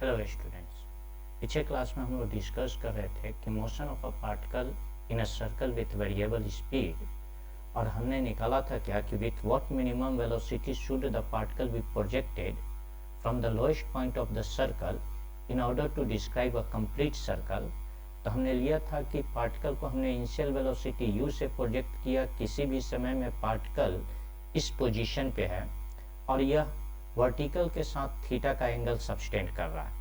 Hello students. पिछले class में हम लोग डिस्कस कर रहे थे कि motion of a particle in a circle with variable speed, और हमने निकाला था क्या कि with what minimum velocity should the particle be projected from the lowest point of the circle in order to describe a complete circle. तो हमने लिया था कि पार्टिकल को हमने इनिशियल वेलोसिटी u से प्रोजेक्ट किया। किसी भी समय में पार्टिकल इस पोजीशन पे है और यह वर्टिकल के साथ थीटा का एंगल सबटेंड कर रहा है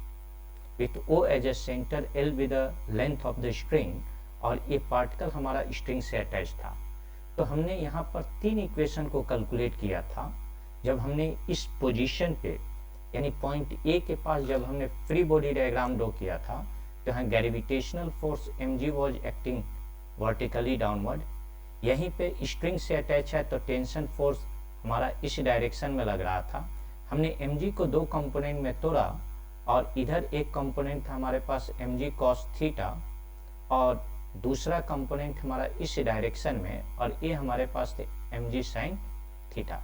with O as a centre, L with the length of the string, और ये पार्टिकल हमारा स्ट्रिंग से अटैच था। तो हमने यहाँ पर तीन इक्वेशन को कैलकुलेट किया था। जब हमने इस पोजीशन पे यानी पॉइंट ए के पास जब हमने फ्री बॉडी डायग्राम ड्रॉ किया था, तो यहाँ gravitational force mg was acting vertically downward. यहीं पे स्ट्रिंग से अटैच है तो टेंशन फोर्स हमारा इस डायरेक्शन में लग रहा था। हमने mg को दो कंपोनेंट में तोड़ा और इधर एक कंपोनेंट था हमारे पास mg cos थीटा और दूसरा कंपोनेंट हमारा इस डायरेक्शन में, और ये हमारे पास थे mg sin थीटा।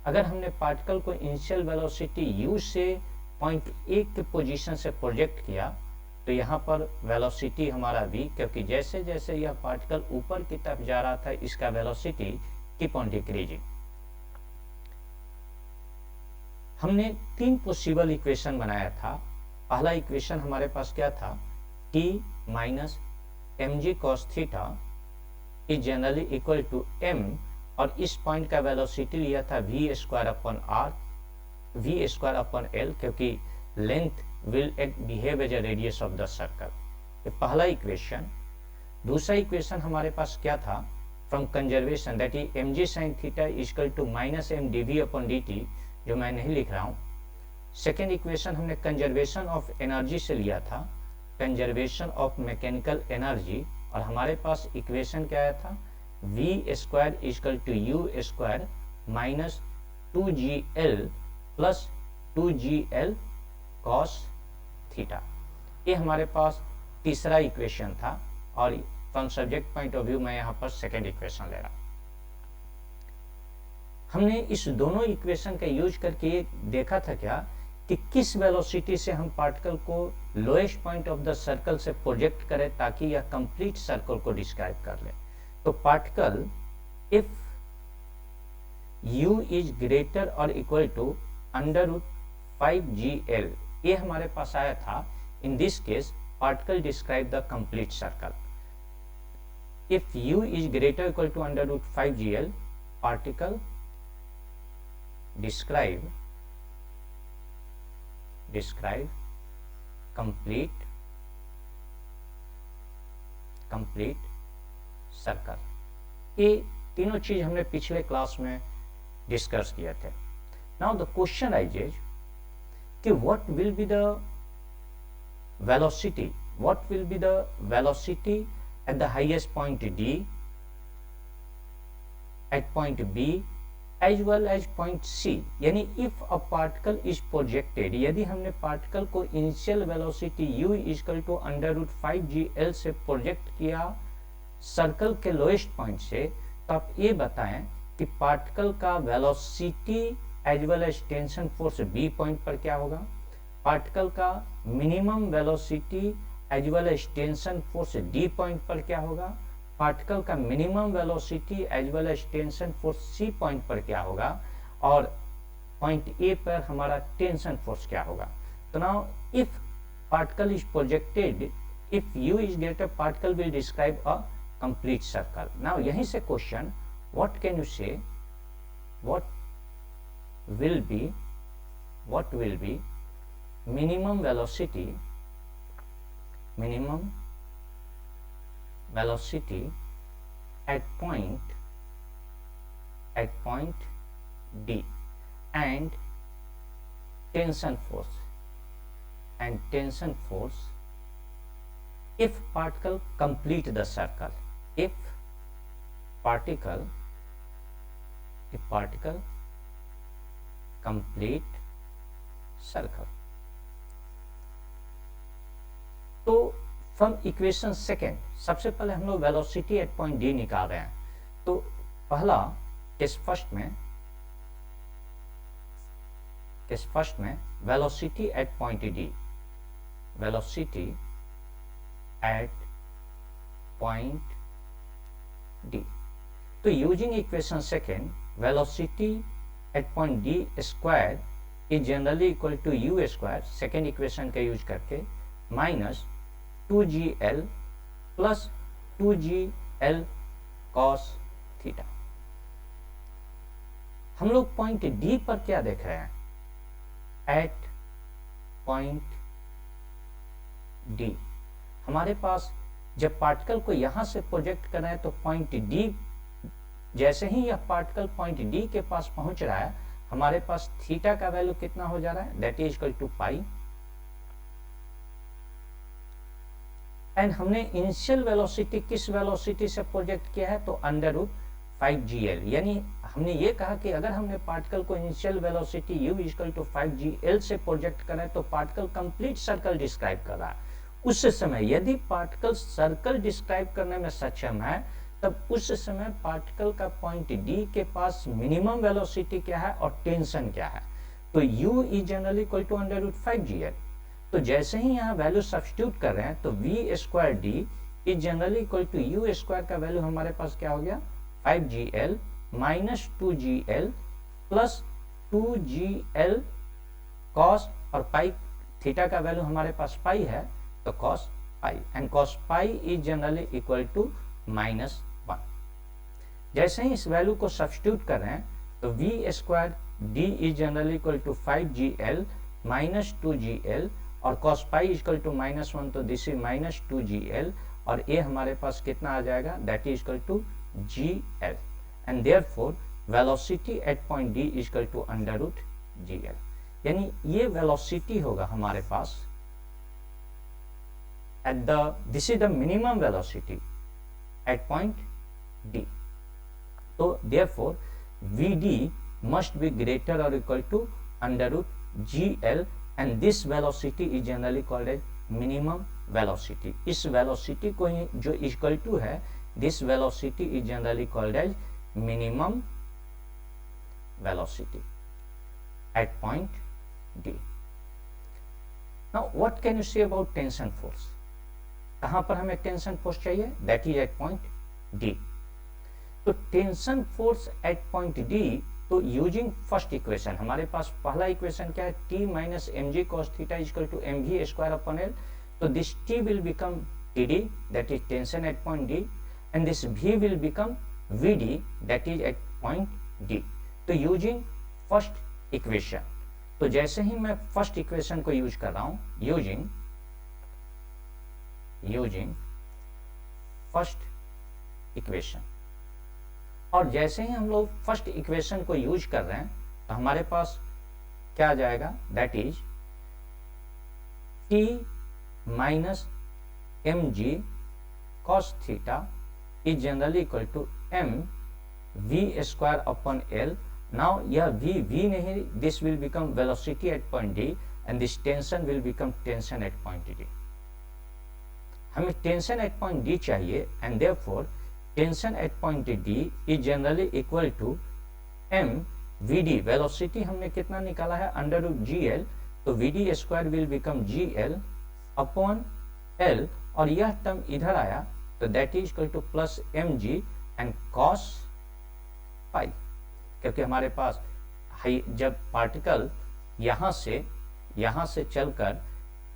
अगर हमने पार्टिकल को इनिशियल वेलोसिटी u से पॉइंट ए के पोजीशन से प्रोजेक्ट किया तो यहाँ पर वेलोसिटी हमारा v, क्योंकि जैसे जैसे यह पार्टिकल ऊपर की तरफ जा रहा था इसका वेलोसिटी कीप ऑन डिक्रीजिंग। हमने तीन पॉसिबल इक्वेशन बनाया था। पहला इक्वेशन हमारे पास क्या था, t minus mg cos theta is generally equal to m, और इस पॉइंट का वेलोसिटी लिया था v square upon r, v square upon l, क्योंकि length will behave as a radius of the circle. ये पहला इक्वेशन। दूसरा इक्वेशन हमारे पास क्या था, from conservation, that is mg sin theta equal to minus m dv upon dt, जो मैं नहीं लिख रहा हूँ। सेकेंड इक्वेशन हमने कंजर्वेशन ऑफ एनर्जी से लिया था, कंजर्वेशन ऑफ मैकेनिकल एनर्जी, और हमारे पास इक्वेशन क्या आया था, v square equal to u square minus 2gl plus 2gl cos theta. ये हमारे पास तीसरा इक्वेशन था, और from subject point of view मैं यहाँ पर सेकेंड इक्वेशन ले रहा हूँ। हमने इस दोनों इक्वेशन का यूज करके देखा था क्या कि किस वेलोसिटी से हम पार्टिकल को lowest point of the circle से प्रोजेक्ट करें ताकि यह कंप्लीट सर्कल को डिस्क्राइब कर ले। तो particle if u is greater और equal to under root 5gl, ये हमारे पास आया था। In this case particle describe the complete circle. If u is greater equal to under root 5gl, particle describe complete circle. ये तीनों चीज हमने पिछले क्लास में डिस्कस किए थे। नाउ द क्वेश्चन राइजेज कि what will be the velocity at the highest point d, at point b as well as point C, यानी if a particle is projected, यदि हमने पार्टिकल को initial velocity u equal to under root 5gl से project किया circle के lowest point से, तो आप ये बताएं कि पार्टिकल का velocity as well as tension force b point पर क्या होगा, पार्टिकल का minimum velocity as well as tension force d point पर क्या होगा, पार्टिकल का minimum velocity as well as tension force C point पर क्या होगा, और पॉइंट ए पर हमारा टेंशन फोर्स क्या होगा। तो now if particle is projected, if u is greater, particle will describe a complete circle. Now यहीं से क्वेश्चन, व्हाट कैन यू से, what will be minimum velocity at point D and tension force if particle complete the circle, if particle complete circle। तो from equation second सबसे पहले हम लोग velocity at point D निकाल रहे हैं। तो पहला केस फर्स्ट में velocity at point D, velocity at point D. तो using equation second, velocity at point D square is generally equal to u square, second equation का यूज करके, minus 2gl plus 2gl cos theta. हम लोग point D पर क्या देख रहे हैं? एट पॉइंट डी हमारे पास जब पार्टिकल को यहां से प्रोजेक्ट कर रहे हैं तो पॉइंट डी, जैसे ही यह पार्टिकल पॉइंट डी के पास पहुंच रहा है, हमारे पास थीटा का वैल्यू कितना हो जा रहा है? That is equal to pi. And हमने इनिशियल वेलोसिटी किस वेलोसिटी से प्रोजेक्ट किया है? तो अंडर रूट 5gl, यानी हमने ये कहा कि अगर हमने पार्टिकल को initial velocity u equal to 5gl से प्रोजेक्ट करें तो पार्टिकल कंप्लीट सर्कल डिस्क्राइब कर रहा है। उस समय यदि पार्टिकल सर्कल डिस्क्राइब करने में सक्षम है, तब उस समय पार्टिकल का पॉइंट डी के पास मिनिमम वेलोसिटी क्या है और टेंशन क्या है? तो u is generally equal to under root 5gl। तो जैसे ही यहाँ वैल्यू सब्स्टिट्यूट कर रहे हैं तो v square D is generally equal to u square का वैल्यू हमारे पास क्या हो गया? 5gl minus 2gl plus 2gl cos, और पाई थीटा का वैल्यू हमारे पास पाई है तो cos pi, and cos pi is generally equal to -1। जैसे ही इस वैल्यू को सब्स्टिट्यूट कर रहे हैं तो v square D is generally equal to 5gl minus 2gl और cos पाई इक्वल टू -1, तो दिस इज माइनस 2gl, और ये हमारे पास कितना आ जाएगा? That is equal to gl, and therefore velocity at point d is equal to under root gl। यानी ये वेलोसिटी होगा हमारे पास at the, this is the minimum velocity at point D. So therefore Vd must be greater or equal to under root GL, and this velocity is generally called as minimum velocity. इस velocity को ही जो equal to है, this velocity is generally called as minimum velocity at point D. Now what can you say about tension force? कहां पर हमें tension force चाहिए? That is at point D. तो tension force at point D, तो using first equation, हमारे पास पहला equation क्या है? T minus M G cos theta equal to M we square upon L. तो this T will become T D, that is tension at point D, and this v will become v D, that is at point D. तो using first equation, तो जैसे ही मैं first equation को use कर रहा हूं, यूजिंग फर्स्ट इक्वेशन, और जैसे ही हम लोग फर्स्ट इक्वेशन को यूज कर रहे हैं तो हमारे पास क्या आ जाएगा? That is T minus M G cos theta is generally equal to M we square upon L. Now यह v नहीं, this will become velocity at point D, and this tension will become tension at point D. हमें tension at point D चाहिए, and therefore tension at point D is generally equal to M V D. Velocity हमने कितना निकाला है? Under root जी L, तो we D square will become G L upon L, और यह term इधर आया तो that is equal to plus M G and cos pi, क्योंकि हमारे पास जब पार्टिकल यहां से चलकर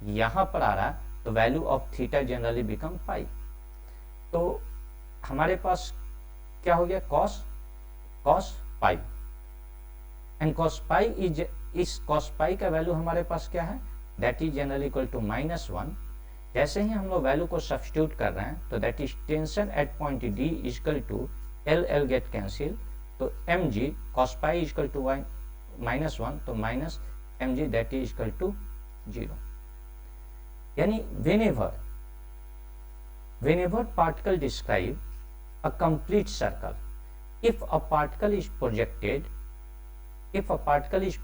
यहां पर आ रहा है तो value of theta generally become pi. तो हमारे पास क्या हो गया? Cos pi, and cos pi इस कॉस पाई का वैल्यू हमारे पास क्या है? That is generally equal to -1। जैसे ही हम लोग वैल्यू को सब्स्टिट्यूट कर रहे हैं तो that is tension at point D equal to L get cancel, तो m ji cos pi equal to -1, तो minus M g that is equal to 0। यानी whenever particle describe a complete circle, if a particle is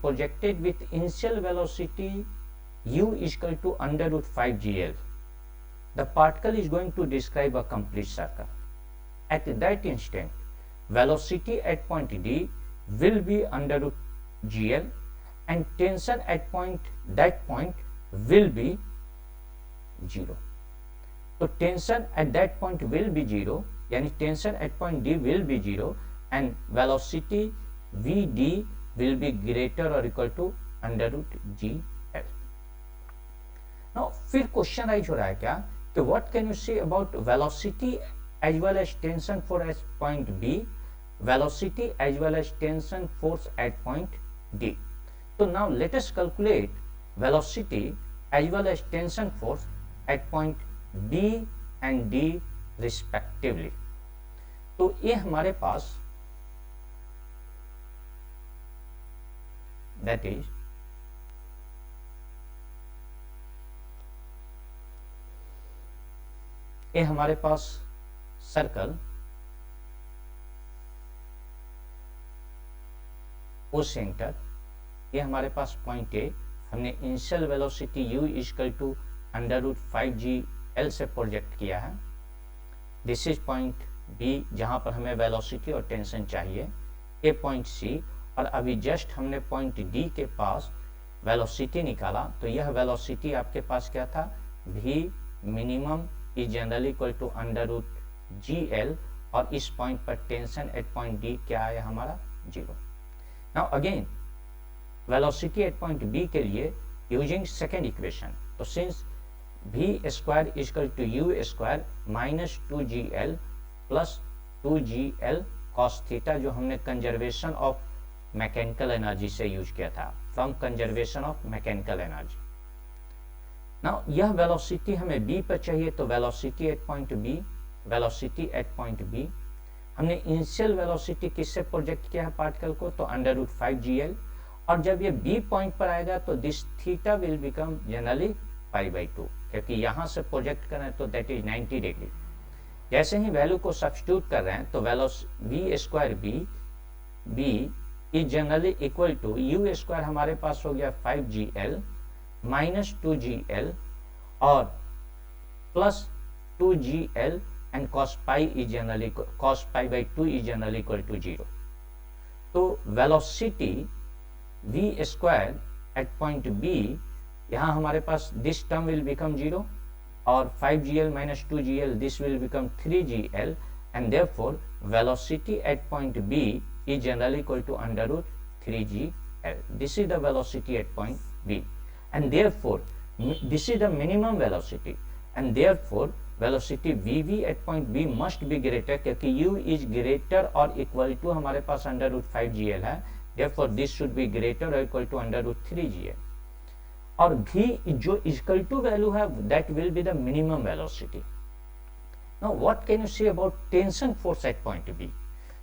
projected with initial velocity u is equal to under root 5gl, the particle is going to describe a complete circle. At that instant, velocity at point D will be under root gl, and tension at that point will be 0. तो tension at that point will be 0, यानी tension at point D will be 0 and velocity v D will be greater और equal to under root ji L. Now फिर question rise हो रहा है क्या कि what can you say about velocity as well as tension force at point B, velocity as well as tension force at point D. तो now let us calculate velocity as well as tension force at point B and D respectively. तो ये हमारे पास that is ये हमारे पास circle ओ centre, ये हमारे पास point A, हमने initial velocity u equal to under root 5gl से प्रोजेक्ट किया है. दिस इज पॉइंट B जहां पर हमें वेलोसिटी और टेंशन चाहिए, ए पॉइंट C, और अभी जस्ट हमने पॉइंट D के पास वेलोसिटी निकाला. तो यह वेलोसिटी आपके पास क्या था, v minimum is generally equal to under root gl, और इस पॉइंट पर टेंशन एट पॉइंट D क्या है हमारा 0. Now again velocity at point B के लिए यूजिंग सेकेंड इक्वेशन, तो since v square equal to u square minus 2gl plus 2gl cos theta, जो हमने कंजर्वेशन ऑफ मैकेनिकल एनर्जी से यूज किया था, from conservation of mechanical energy. Now यह velocity हमें B पर चाहिए, तो velocity at point B, velocity at point B हमने इनिशियल वेलोसिटी किससे प्रोजेक्ट किया है पार्टिकल को, तो अंडर रूट 5gl, और जब ये B पॉइंट पर आएगा तो this theta will become generally π/2, क्योंकि यहां से प्रोजेक्ट कर रहे हैं तो दैट इज 90 डिग्री. जैसे ही वैल्यू को सब्स्टिट्यूट कर रहे हैं तो v square b is generally equal to u square हमारे पास हो गया 5gl माइनस 2gl और plus 2gl and cos π/2 is generally equal to 0. तो velocity v square at point B, यहाँ हमारे पास दिस टर्म विल बिकम 0 और 5gl minus 2gl this will become 3gl, and therefore velocity at point B is generally equal to under root 3gl. This is the velocity at point B, and therefore this is the minimum velocity, and therefore velocity vv at point B must be greater, क्योंकि u is greater और equal to हमारे पास under root 5gl है. Therefore, this should be greater or equal to under root 3gl. और v जो equal to value है that will be the minimum velocity. Now, what can you say about tension force at point B?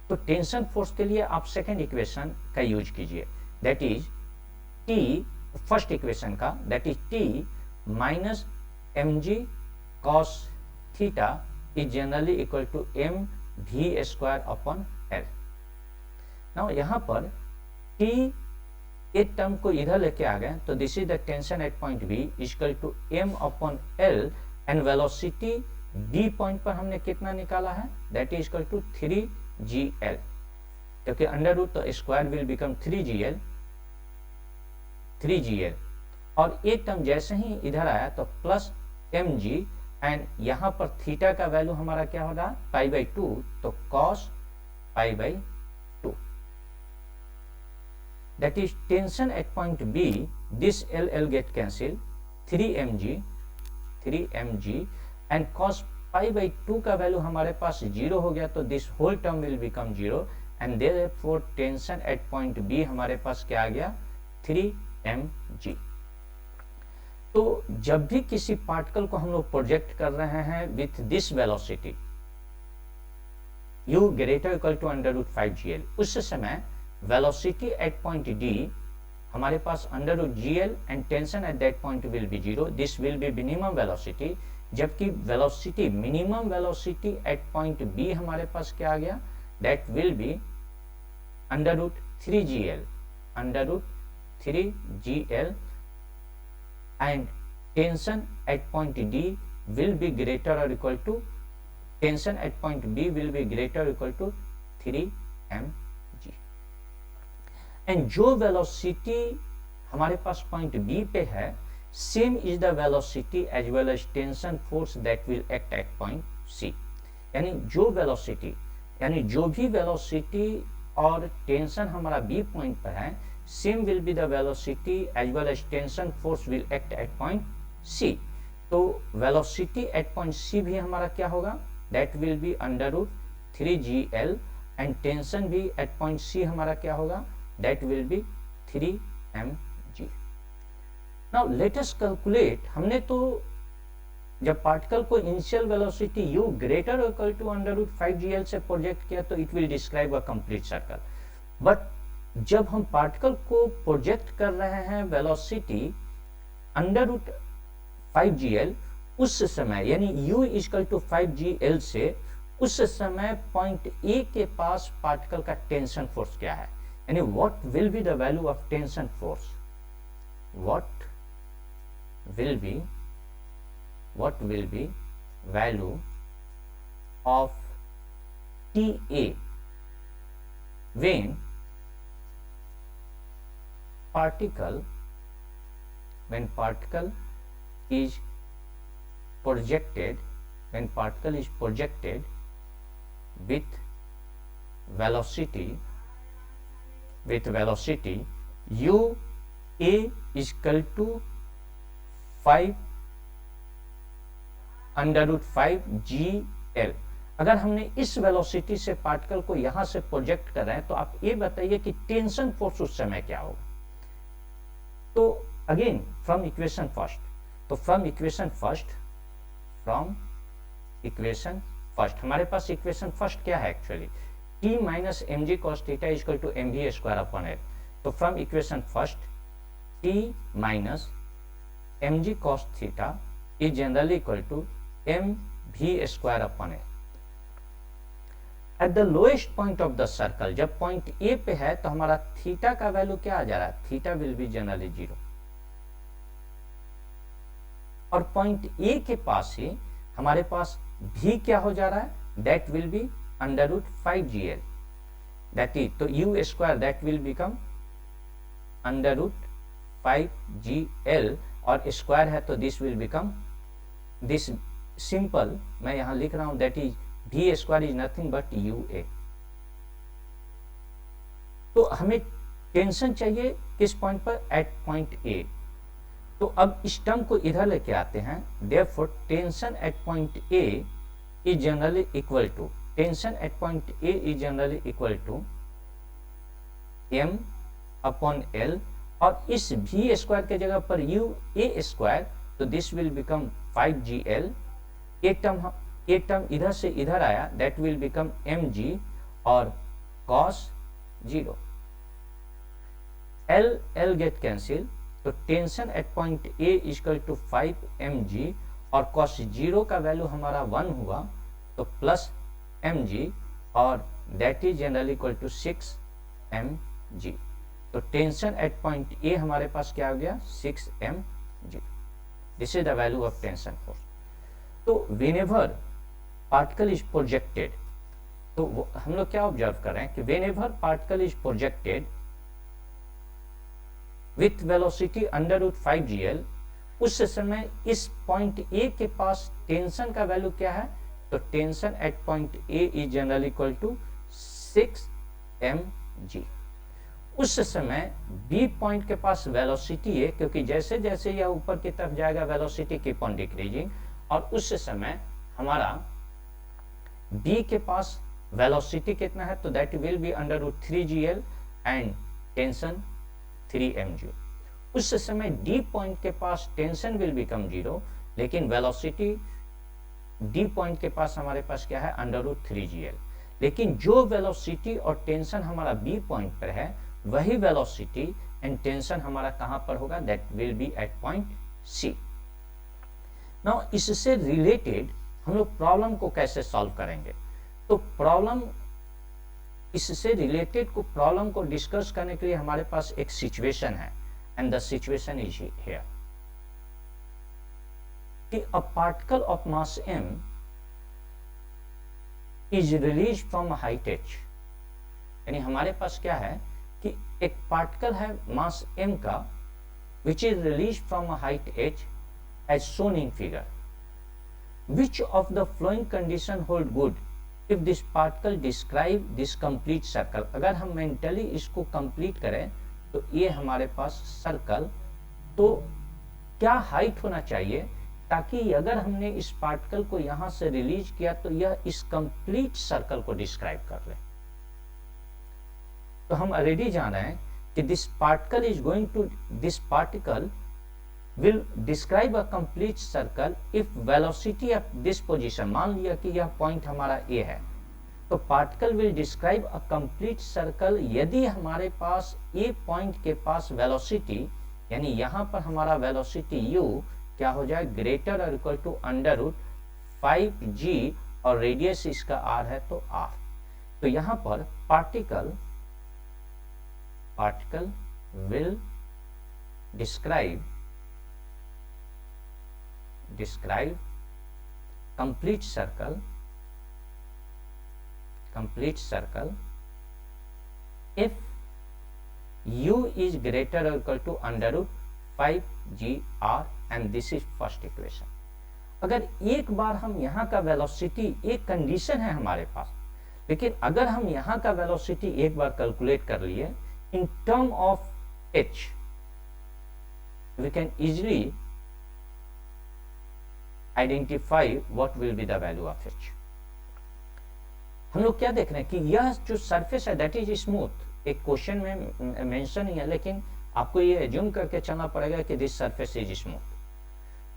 तो tension force के लिए आप second equation का use कीजिए, that is t, first equation का, that is t minus mg cos theta is generally equal to mv square upon l. Now, यहाँ पर T एक टर्म को इधर लेके आ गए, तो this is the tension at point B equal to m upon l, and velocity B point पर हमने कितना निकाला है, that is equal to 3gl, क्योंकि अंडर रूट तो स्क्वायर विल बिकम 3gl, और एक टर्म जैसे ही इधर आया तो प्लस mg, एंड यहाँ पर थीटा का वैल्यू हमारा क्या हो रहा है π/2, तो cos π/2. That is tension at point B, this L get cancelled, 3mg and cos π/2 का वैल्यू हमारे पास 0 हो गया, तो this whole term will become 0, and therefore tension at point B हमारे पास क्या आ गया 3mg. तो जब भी किसी पार्टिकल को हम लोग प्रोजेक्ट कर रहे हैं with this velocity u greater equal to under root 5gl, उस समय वेलोसिटी एट पॉइंट D हमारे पास under root gl and tension at that point will be 0, this will be minimum velocity, जबकि velocity minimum velocity at point B हमारे पास क्या आ गया, that will be under root 3gl and tension at point D will be greater or equal to, tension at point B will be greater or equal to 3mg. And जो velocity हमारे पास point B पे है, same is the velocity as well as tension force that will act at point C। यानी जो velocity, यानी जो भी velocity और टेंशन हमारा बी पॉइंट पर है, same will be the velocity as well as tension force will act at point C. तो वेलोसिटी एट पॉइंट सी भी हमारा क्या होगा, that will be √3gl, and टेंशन भी एट पॉइंट सी हमारा क्या होगा, that will be 3mg। Now let us calculate, हमने तो जब पार्टिकल को इनिशियल वेलोसिटी u ग्रेटर और इक्वल टू √5gl से प्रोजेक्ट किया तो it will describe a complete circle. But जब हम पार्टिकल को प्रोजेक्ट कर रहे हैं वेलोसिटी √5gl, उस समय यानी u इक्वल टू 5gl से, उस समय पॉइंट ए के पास पार्टिकल का टेंशन फोर्स क्या है, यानी what will be the value of tension force, what will be value of TA when particle is projected with velocity u a is equal to 5√5gl। अगर हमने इस velocity से particle को यहां से प्रोजेक्ट कर रहे हैं तो आप ये बताइए कि टेंशन फोर्स उस समय क्या होगा। तो अगेन फ्रॉम इक्वेशन फर्स्ट हमारे पास इक्वेशन फर्स्ट क्या है actually, t minus mg cos theta equal to mv square upon l। तो from equation first t minus mg cos theta is generally equal to mv square upon l। At the lowest point of the circle, जब point A पे है तो हमारा theta का value क्या आ जा रहा है, थीटा विल बी जनरली 0। और पॉइंट A के पास ही हमारे पास v क्या हो जा रहा है, that will B √5gl, that is, तो u square that will become √5gl, और स्क्वायर है तो this will become this simple, मैं यहां लिख रहा हूं that is v square is nothing but ua। तो हमें टेंशन चाहिए किस पॉइंट पर, एट पॉइंट A। तो अब इस टर्म को इधर लेके आते हैं, therefore tension at point A is generally equal to, tension at point A is generally equal to m upon l, और इस v स्क्वायर के जगह पर u a स्क्वायर, तो दिस विल बिकम 5gl। एक टर्म इधर से इधर आया, दैट विल बिकम mg, और cos 0, l गेट कैंसिल, तो tension at point A equal to 5mg, और cos 0 का वैल्यू हमारा 1 हुआ, तो प्लस mg, और that is generally equal to 6mg। तो टेंशन एट पॉइंट A हमारे पास क्या आ गया, 6mg। This is the value of tension force. तो व्हेनेवर पार्टिकल इज प्रोजेक्टेड, तो हम लोग क्या ऑब्जर्व कर रहे हैं कि whenever particle is projected with velocity √5gl, उस समय इस पॉइंट A के पास टेंशन का वैल्यू क्या है, तो tension at point A is generally equal to 6mg। उस समय B पॉइंट के पास वेलोसिटी है, क्योंकि जैसे जैसे यह ऊपर की तरफ जाएगा वेलोसिटी कीप ऑन डिक्रीजिंग, और उस समय हमारा B के पास वेलोसिटी कितना है, तो that will be √3gl and tension 3mg। उस समय D पॉइंट के पास टेंशन विल बिकम 0, लेकिन वेलोसिटी D पॉइंट के पास हमारे पास क्या है, √3gl। लेकिन जो वेलोसिटी और टेंशन हमारा B पॉइंट पर है, वही वेलोसिटी एंड टेंशन हमारा कहां पर होगा, that will be at point C। Now इससे रिलेटेड हम लोग प्रॉब्लम को कैसे सॉल्व करेंगे, तो प्रॉब्लम इससे रिलेटेड को प्रॉब्लम को डिस्कस करने के लिए हमारे पास एक सिचुएशन है, and the situation is here कि a particle of mass m is release from height h। यानी हमारे पास क्या है कि एक पार्टिकल है मास m का, which is released from a height h as shown in figure. Which of the following condition hold good if this particle describe this complete circle? अगर हम मेंटली इसको कंप्लीट करें तो ये हमारे पास सर्कल, तो क्या हाइट होना चाहिए ताकि अगर हमने इस पार्टिकल को यहां से रिलीज किया तो यह इस कंप्लीट सर्कल को डिस्क्राइब कर ले। तो हम ऑलरेडी जान रहे हैं कि this particle will describe a complete circle if velocity of this position, मान लिया कि यह पॉइंट हमारा A है, तो particle will describe a complete circle यदि हमारे पास A पॉइंट के पास वेलोसिटी, यानी यहां पर हमारा वेलोसिटी u क्या हो जाए, ग्रेटर और equal to under root 5g और रेडियस इसका r है तो r। तो यहां पर particle will describe complete circle if u is greater or equal to under root 5gr and this is first equation। अगर एक बार हम यहाँ का वेलोसिटी, एक कंडीशन है हमारे पास, लेकिन अगर हम यहाँ का वेलोसिटी एक बार कैलकुलेट कर लिए in term of h, we can easily identify what will be the value of h। हम लोग क्या देख रहे हैं कि यह जो सरफेस है दैट इज स्मूथ, एक क्वेश्चन में मेंशन नहीं है, लेकिन आपको ये एज्यूम करके चलना पड़ेगा कि दिस सरफेस इज स्मूथ।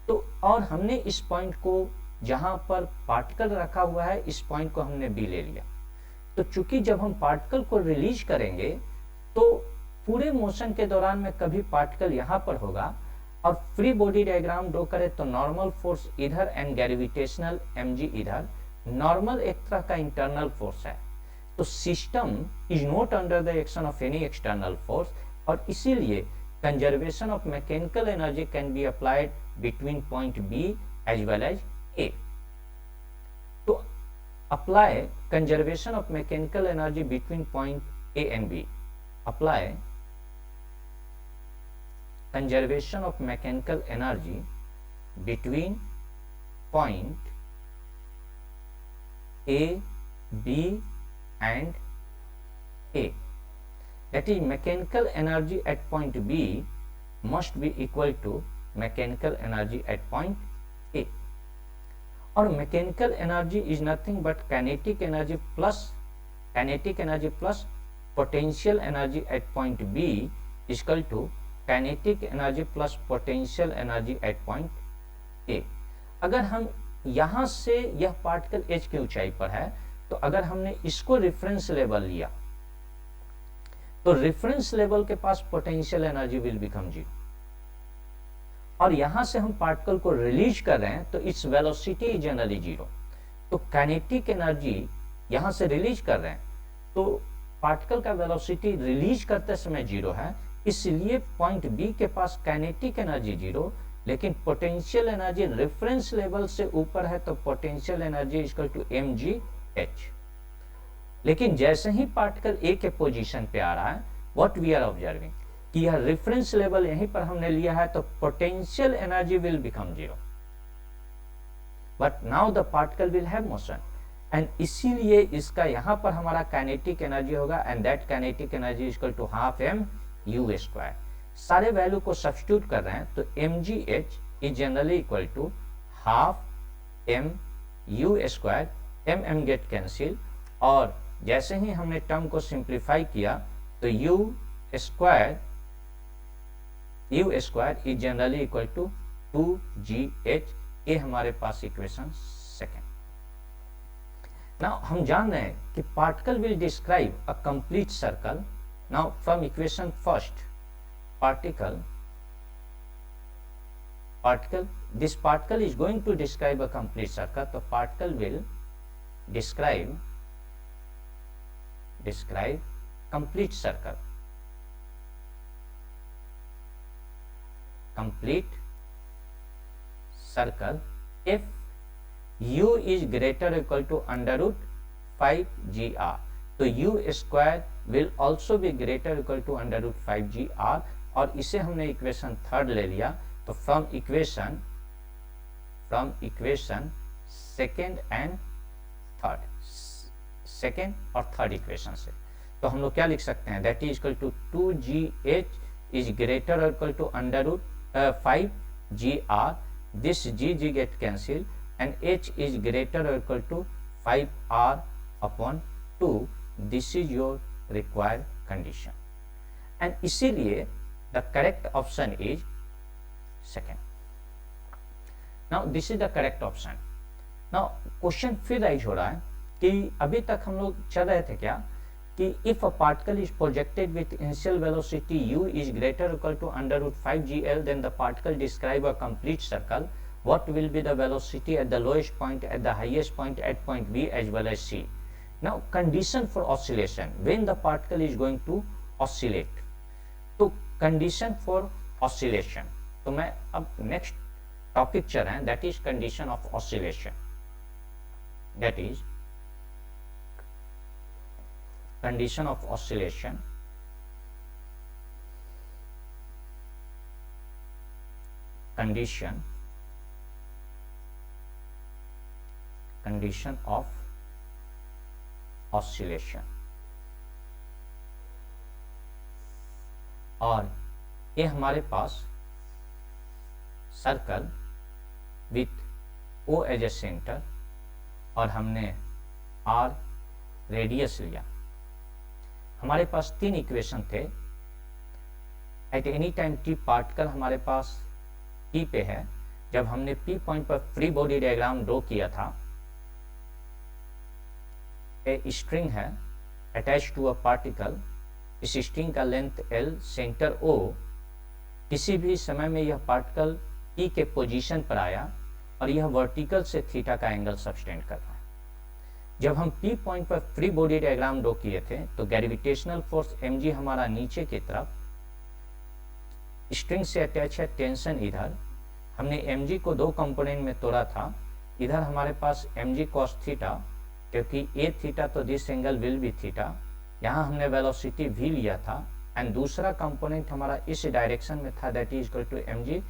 तो और हमने इस पॉइंट को जहां पर पार्टिकल रखा हुआ है, इस पॉइंट को हमने बी ले लिया। तो चूंकि जब हम पार्टिकल को रिलीज करेंगे तो पूरे मोशन के दौरान में कभी पार्टिकल यहां पर होगा और फ्री बॉडी डायग्राम ड्रॉ करें तो नॉर्मल फोर्स इधर एंड ग्रेविटेशनल mg इधर, नॉर्मल एक तरह का इंटरनल फोर्स है। तो system is not under the action of any external force और इसीलिए conservation of mechanical energy can be applied between point B as well as A. तो apply conservation of mechanical energy between point A and B, apply conservation of mechanical energy between point A, B and A, that is mechanical energy at point B must be equal to mechanical energy at point A, और mechanical energy is nothing but kinetic energy plus potential energy at point B is equal to kinetic energy plus potential energy at point ए। अगर हम यहां से, यह particle h की ऊंचाई पर है, तो अगर हमने इसको रेफरेंस लेवल लिया तो रेफरेंस लेवल के पास पोटेंशियल एनर्जी विल बिकम 0, और यहां से हम पार्टिकल को रिलीज कर रहे हैं तो इट्स वेलोसिटी इज जनरली 0। तो काइनेटिक एनर्जी यहां से रिलीज कर रहे हैं तो पार्टिकल का वेलोसिटी रिलीज करते समय 0 है, इसलिए पॉइंट बी के पास काइनेटिक एनर्जी 0, लेकिन पोटेंशियल एनर्जी रेफरेंस लेवल से ऊपर है तो potential energy equal to mgh। लेकिन जैसे ही पार्टिकल ए के पोजीशन पे आ रहा है, व्हाट वी आर ऑब्जर्विंग कि यह रेफरेंस लेवल यहीं पर हमने लिया है तो potential energy will become 0, but now the particle will have motion and इसीलिए इसका यहां पर हमारा काइनेटिक एनर्जी होगा and that kinetic energy equal to half m u square. सारे वैल्यू को सब्स्टिट्यूट कर रहे हैं तो mgh is generally equal to half m u square, m get cancel, और जैसे ही हमने टर्म को सिंप्लीफाई किया तो u square is generally equal to 2gh। ये हमारे पास इक्वेशन सेकेंड। नाउ हम जान रहे हैं कि particle will describe a complete circle. Now from equation first, this particle is going to describe a complete circle, so particle will describe complete circle if u is greater or equal to under root 5gr, तो u square will also be greater equal to under root 5gr और इसे हमने equation third ले लिया, तो from equation second and third, second और third equation से, तो हम लोग क्या लिख सकते हैं, that is equal to 2gh is greater और equal to √5gr, this g get cancel and h is greater और equal to 5r/2, this is your required condition, and इसीलिए the correct option is second. Now this is the correct option. Now question फिर rise हो रहा है कि अभी तक हम लोग चल रहे थे क्या कि if a particle is projected with initial velocity u is greater equal to √5gl, then the particle describe a complete circle, what will be the velocity at the lowest point, at the highest point, at point B as well as C. Now condition for oscillation, when the particle is going to oscillate, तो condition for oscillation, तो मैं अब next topic चल रहे हैं, that is condition of oscillation, that is condition of oscillation, condition of oscillation, और ये हमारे पास circle with O as a centre और हमने R रेडियस लिया। हमारे पास तीन इक्वेशन थे। At any time T particle हमारे पास P पे है। जब हमने P पॉइंट पर फ्री बॉडी डायग्राम ड्रॉ किया था, ए स्ट्रिंग है अटैच टू अ पार्टिकल, इस स्ट्रिंग का लेंथ L, सेंटर O, किसी भी समय में यह पार्टिकल P के पोजीशन पर आया और यह वर्टिकल से थीटा का एंगल सब्सटेंड कर रहा है। जब हम P पॉइंट पर फ्री बॉडी डायग्राम ड्रॉ किए थे तो ग्रेविटेशनल फोर्स mg हमारा नीचे की तरफ, स्ट्रिंग से अटैच है टेंशन इधर, हमने mg को दो कंपोनेंट में तोड़ा था। इधर हमारे पास mg cos थीटा, क्योंकि a थीटा तो this angle will be theta, यहाँ हमने वेलोसिटी v लिया था, एंड दूसरा कंपोनेंट हमारा इस डायरेक्शन में था, that is equal to mg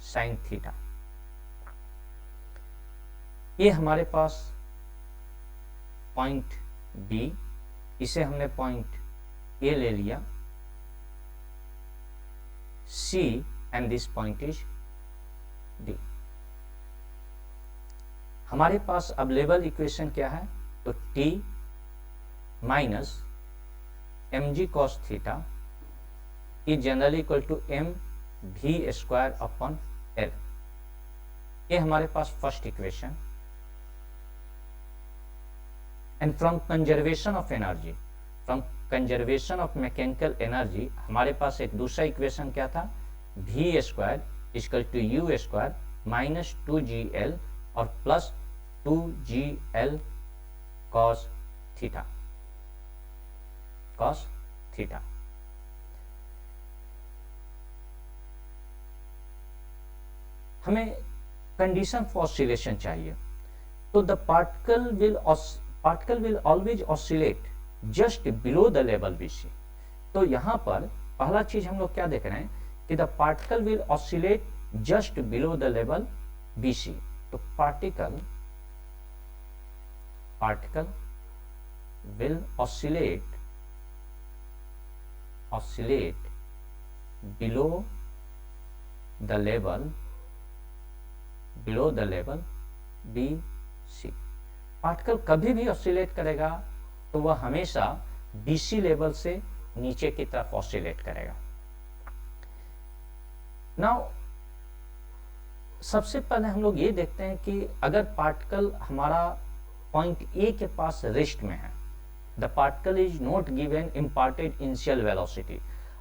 sin theta. ये हमारे पास पॉइंट B, इसे हमने पॉइंट A ले लिया, C and this point is D। हमारे पास अवेलेबल इक्वेशन क्या है, तो T minus mg cos theta is generally equal to mv²/L। ये हमारे पास first equation. And from conservation of energy, from conservation of mechanical energy, हमारे पास एक दूसरा इक्वेशन क्या था, v² equal to u² minus 2gl और plus 2gl cos theta, cos theta. हमें कंडीशन फॉर ऑसिलेशन चाहिए, तो the particle will always oscillate just below the level BC। तो यहां पर पहला चीज हम लोग क्या देख रहे हैं कि the particle will oscillate just below the level BC। तो particle will oscillate below the level BC। Particle कभी भी ऑसिलेट करेगा तो वह हमेशा BC लेवल से नीचे की तरफ ऑसिलेट करेगा। नाउ सबसे पहले हम लोग ये देखते हैं कि अगर पार्टिकल हमारा पॉइंट A के पास रेस्ट में है, the particle is not given imparted initial velocity.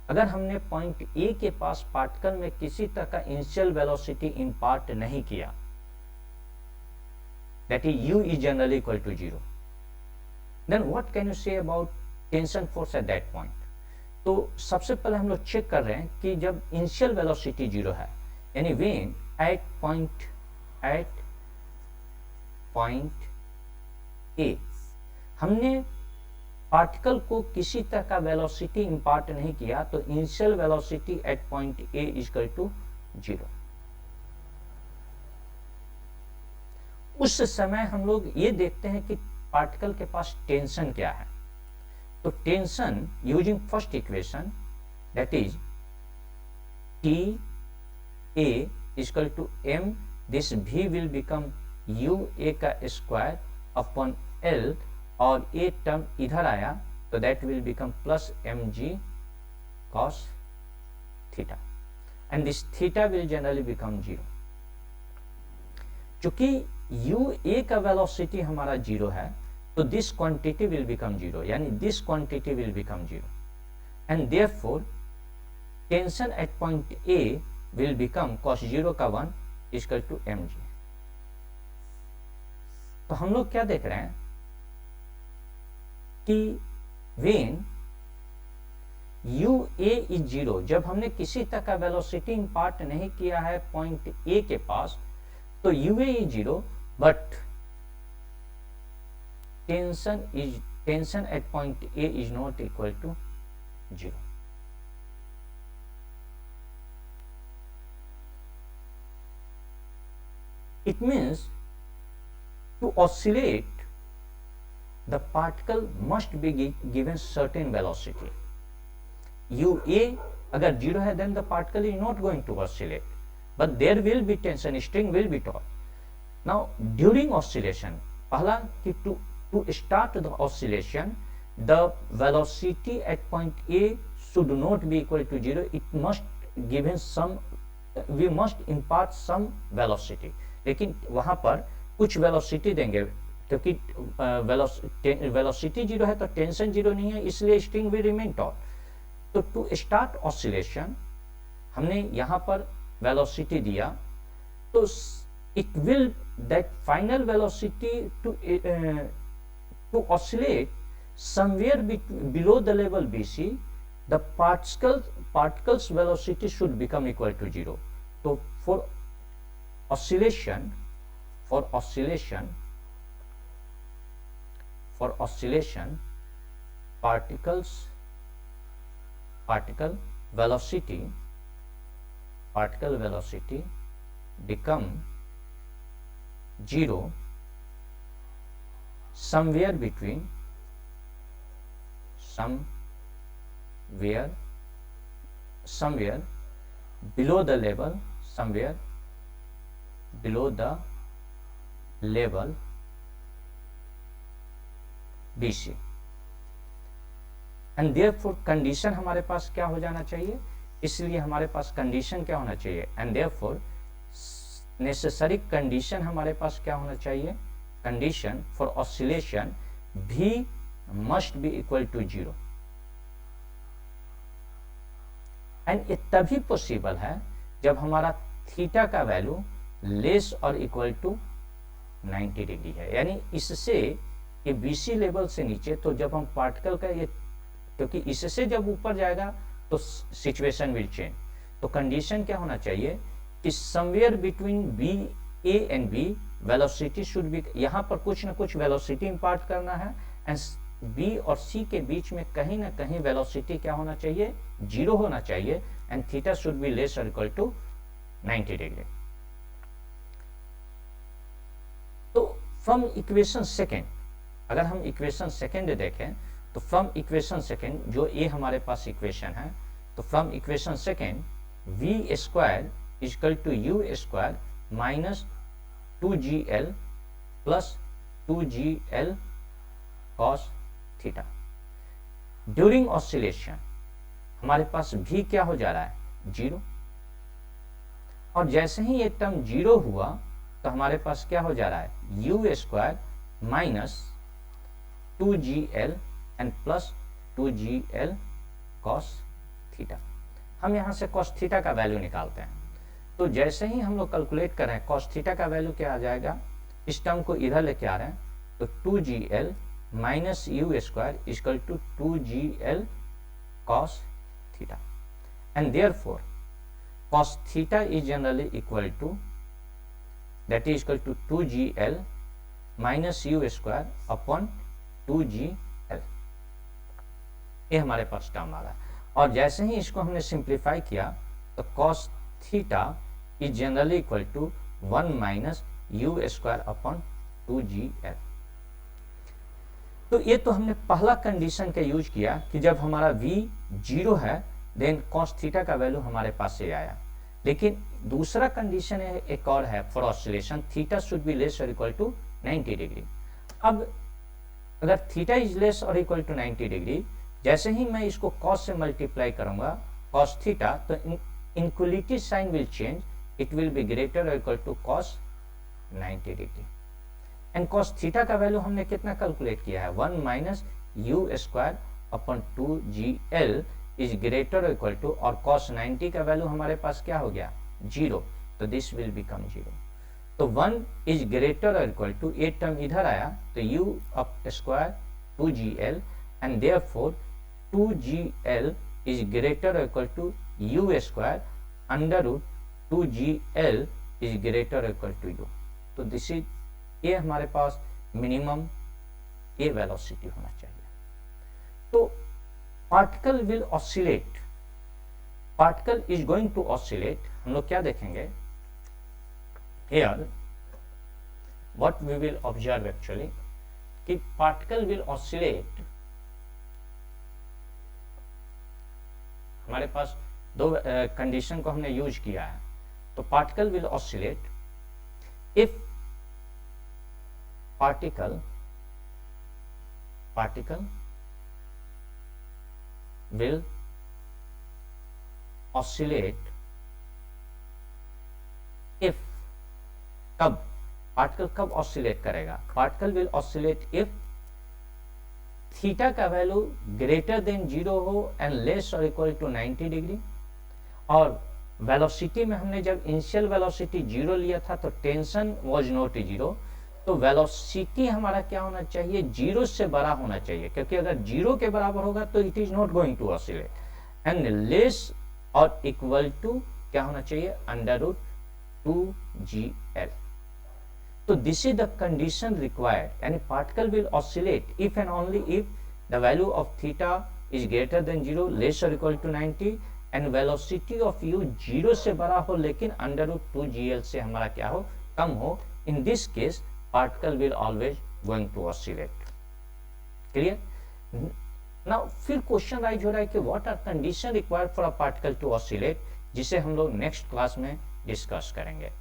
अगर हमने पॉइंट A के पास पार्टिकल में किसी तरह का इनिशियल वेलोसिटी इम्पार्ट नहीं किया, that is u is generally equal to 0, then what can you say about tension force at that point? तो सबसे पहले हम लोग चेक कर रहे हैं कि जब इनिशियल वेलोसिटी 0 है, यानी when at point A हमने पार्टिकल को किसी तरह का वेलोसिटी इंपार्ट नहीं किया, तो initial velocity at point A is equal to 0। उस समय हम लोग ये देखते हैं कि पार्टिकल के पास टेंशन क्या है। तो tension using first equation, that is T A equal to M, this भी विल बिकम यू ए का स्क्वायर अपॉन एल, और ए टर्म इधर आया तो that will become plus M ji cos theta, and this theta will generally become 0। चूंकि you A का velocity हमारा 0 है, तो दिस क्वांटिटी विल बिकम 0, यानी this quantity will become 0, and therefore tension at point A will become cos 0 का 1 equal to M G. तो हम लोग क्या देख रहे हैं कि when u a is 0, जब हमने किसी तरह का वेलोसिटी इंपार्ट नहीं किया है पॉइंट ए के पास, तो u a is 0, but tension at point A is not equal to 0। It means to oscillate, the particle must be given certain velocity. UA अगर 0 है, then the particle is not going to oscillate, but there will be tension, string will be taut. Now during oscillation, पहला कि to start the oscillation, the velocity at point A should not be equal to 0. It must given some, we must impart some velocity. लेकिन वहां पर कुछ velocity देंगे, क्योंकि velocity 0 है तो टेंशन 0 नहीं है, इसलिए स्ट्रिंग विल रिमेन टॉट। तो टू स्टार्ट ऑसिलेशन हमने यहां पर वेलोसिटी दिया, तो it will that final velocity to oscillate somewhere below the level BC, the particles velocity should become equal to 0. तो for oscillation, particle velocity become 0 somewhere below the level BC, and therefore condition हमारे पास क्या हो जाना चाहिए, इसलिए हमारे पास condition क्या होना चाहिए, एंड देयरफॉर नेसेसरी कंडीशन हमारे पास क्या होना चाहिए, कंडीशन फॉर ऑसिलेशन भी must be equal to 0, and ये तभी पॉसिबल है जब हमारा थीटा का वैल्यू लेस और इक्वल टू 90 डिग्री है, यानी इससे ये BC लेवल से नीचे, तो जब हम पार्टिकल का ये, क्योंकि इससे जब ऊपर जाएगा तो सिचुएशन विल चेंज, तो कंडीशन क्या होना चाहिए कि somewhere between A and B velocity should be, यहाँ पर कुछ ना कुछ वेलोसिटी इंपार्ट करना है, एंड B और C के बीच में कहीं ना कहीं वेलोसिटी क्या होना चाहिए, 0 होना चाहिए, and theta should be less और इक्वल टू 90 डिग्री। तो फ्रॉम इक्वेशन सेकेंड, अगर हम इक्वेशन सेकेंड देखें, तो फ्रॉम इक्वेशन सेकेंड जो ये हमारे पास इक्वेशन है, तो from equation second v square equal to u square minus 2gl plus 2gl cos theta. During oscillation हमारे पास v क्या हो जा रहा है, 0, और जैसे ही ये टर्म 0 हुआ तो हमारे पास क्या हो जा रहा है, u square minus 2gl and plus 2gl cos theta. हम यहाँ से cos थीटा का वैल्यू निकालते हैं, तो जैसे ही हम लोग कैलकुलेट कर रहे हैं cos थीटा का वैल्यू क्या आ जाएगा, इस टर्म को इधर लेके आ रहे हैं, तो 2gl minus u square equal to 2gl cos theta, and therefore cos theta is generally equal to, that is equal to 2gl minus u square upon 2gl, ये हमारे पास टर्म आ रहा है। और जैसे ही इसको हमने सिंप्लीफाई किया तो cos theta is generally equal to 1 minus u square upon 2gl। तो ये तो हमने पहला कंडीशन का यूज किया कि जब हमारा v 0 है देन cos थीटा का वैल्यू हमारे पास से आया। लेकिन दूसरा कंडीशन है, एक और है for oscillation, theta should be less और इक्वल टू 90 डिग्री। अब अगर थीटा इज लेस और इक्वल टू 90 डिग्री, जैसे ही मैं इसको cos से मल्टीप्लाई करूंगा cos थीटा, तो inequality sign will change, it will be greater और equal to cos 90 degree. And cos theta का वैल्यू हमने कितना कैलकुलेट किया है, 1 minus u square upon 2gl is greater और इक्वल टू, और cos 90 का वैल्यू हमारे पास क्या हो गया, 0, तो दिस विल बिकम 0। तो 1 इज ग्रेटर और इक्वल टू, ये टर्म इधर आया तो u up square 2gl and therefore 2gl is greater और equal to u square under root 2gl is greater और इक्वल टू u। तो दिस इज, ये हमारे पास मिनिमम ये वेलोसिटी होना चाहिए। तो particle will oscillate, particle is going to oscillate, हम लोग क्या देखेंगे here what we will observe actually कि particle will oscillate, हमारे पास दो कंडीशन को हमने यूज किया है। तो particle will oscillate if particle will oscillate if, कब पार्टिकल कब ऑसिलेट करेगा, particle will oscillate if theta का वैल्यू ग्रेटर देन 0 हो एंड लेस और इक्वल टू 90 डिग्री। और वेलोसिटी में हमने जब इनिशियल वेलोसिटी 0 लिया था तो टेंशन वाज नॉट 0, तो वेलोसिटी हमारा क्या होना चाहिए, 0 से बड़ा होना चाहिए, क्योंकि अगर 0 के बराबर होगा तो it is not going to oscillate, and less और इक्वल टू क्या होना चाहिए, अंडर रूट 2gl। तो this is the condition required, यानी particle will oscillate if and only if the value of theta is greater than 0, less और equal to 90, and velocity of u 0 से बड़ा हो लेकिन अंडर रूट 2gl से हमारा क्या हो, कम हो। In this case particle will always going to oscillate. Clear? Now फिर क्वेश्चन राइज हो रहा है कि what are condition required for a particle to oscillate, जिसे हम लोग नेक्स्ट क्लास में डिस्कस करेंगे।